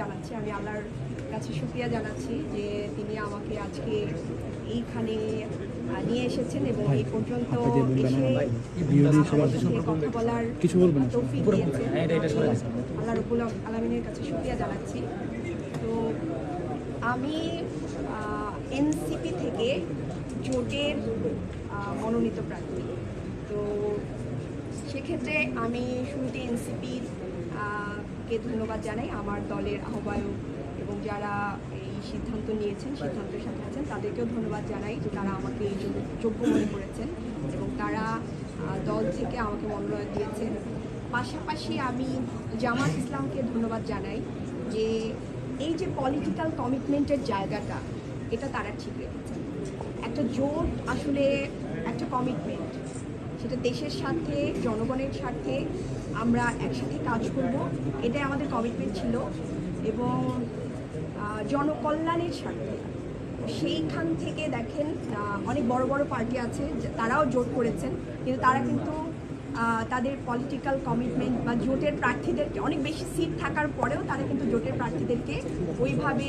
জানাচ্ছি, আমি আল্লাহর কাছে শুকরিয়া জানাচ্ছি যে তিনি আমাকে আজকে এইখানে নিয়ে এসেছেন এবং এই পর্যন্ত এসে কথা বলার তৌফিক দিয়েছেন। আল্লাহ রাব্বুল আলামিনের কাছে শুকরিয়া জানাচ্ছি। তো আমি এনসিপি থেকে জোটের মনোনীত প্রার্থী। তো সেক্ষেত্রে আমি শুরুতে এনসিপির কে ধন্যবাদ জানাই, আমার দলের আহ্বায়ক এবং যারা এই সিদ্ধান্ত নিয়েছেন, সিদ্ধান্তের সাথে আছেন, তাদেরকেও ধন্যবাদ জানাই যে তারা আমাকে এই যোগ্য মনে করেছেন এবং তারা দল থেকে আমাকে মনোনয়ন দিয়েছেন। পাশাপাশি আমি জামাত ইসলামকে ধন্যবাদ জানাই যে এই যে পলিটিক্যাল কমিটমেন্টের জায়গাটা, এটা তারা ঠিক রেখেছেন। একটা জোট আসলে একটা কমিটমেন্ট, সেটা দেশের স্বার্থে, জনগণের স্বার্থে আমরা একসাথে কাজ করব, এটাই আমাদের কমিটমেন্ট ছিল এবং জনকল্যাণের স্বার্থে। সেইখান থেকে দেখেন অনেক বড় বড় পার্টি আছে, তারাও জোট করেছেন, কিন্তু তারা কিন্তু তাদের পলিটিক্যাল কমিটমেন্ট বা জোটের প্রার্থীদেরকে অনেক বেশি সিট থাকার পরেও তারা কিন্তু জোটের প্রার্থীদেরকে ওইভাবে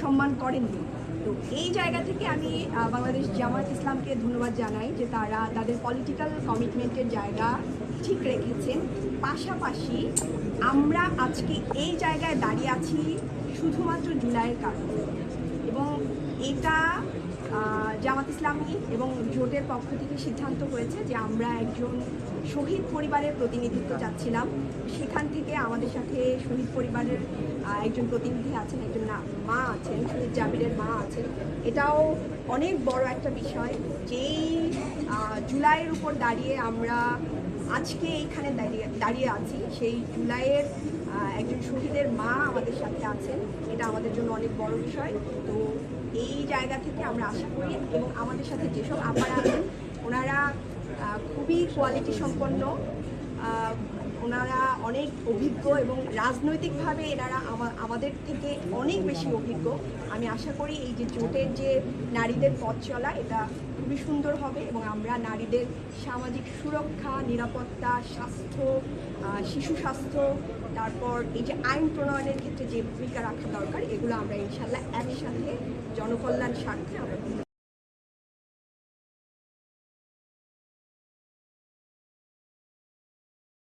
সম্মান করেননি। তো এই জায়গা থেকে আমি বাংলাদেশ জামাত ইসলামকে ধন্যবাদ জানাই যে তারা তাদের পলিটিক্যাল কমিটমেন্টের জায়গা ঠিক রেখেছেন। পাশাপাশি আমরা আজকে এই জায়গায় দাঁড়িয়ে আছি শুধুমাত্র জুলাইয়ের কারণে, এবং এটা জামাত ইসলামী এবং জোটের পক্ষ থেকে সিদ্ধান্ত হয়েছে যে আমরা একজন শহীদ পরিবারের প্রতিনিধিত্ব চাচ্ছিলাম। সেখান থেকে আমাদের সাথে শহীদ পরিবারের একজন প্রতিনিধি আছেন, একজন মা আছেন, শহীদ জামিলের মা আছেন। এটাও অনেক বড় একটা বিষয়, যেই জুলাইয়ের উপর দাঁড়িয়ে আমরা আজকে এইখানে দাঁড়িয়ে আছি, সেই জুলাইয়ের একজন শহীদের মা আমাদের সাথে আছেন, এটা আমাদের জন্য অনেক বড় বিষয়। তো এই জায়গা থেকে আমরা আশা করি, এবং আমাদের সাথে যেসব আপারা আছেন ওনারা খুবই কোয়ালিটি সম্পন্ন, ওনারা অনেক অভিজ্ঞ এবং রাজনৈতিকভাবে এনারা আমাদের থেকে অনেক বেশি অভিজ্ঞ। আমি আশা করি এই যে জোটের যে নারীদের পথ চলা, এটা খুবই সুন্দর হবে এবং আমরা নারীদের সামাজিক সুরক্ষা, নিরাপত্তা, স্বাস্থ্য, শিশু স্বাস্থ্য, তারপর এই যে আইন প্রণয়নের ক্ষেত্রে যে ভূমিকা রাখা দরকার, এগুলো আমরা ইনশাল্লাহ একসাথে জনকল্যাণ স্বার্থে আমরা